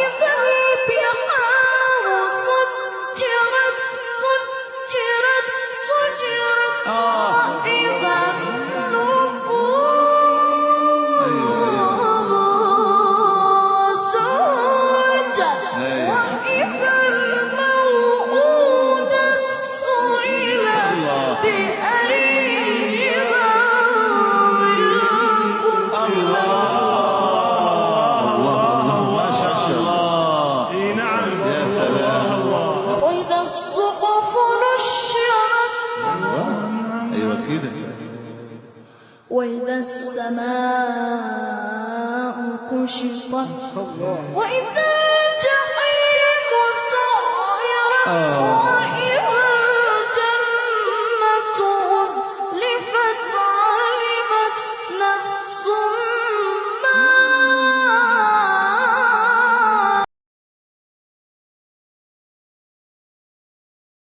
وإذا البحار سجرت سجرت سجرت وإذا النفوس زوجت وإذا الموءودة سئلت بأي وإذا السماء كشطت وإذا الجحيم سعرت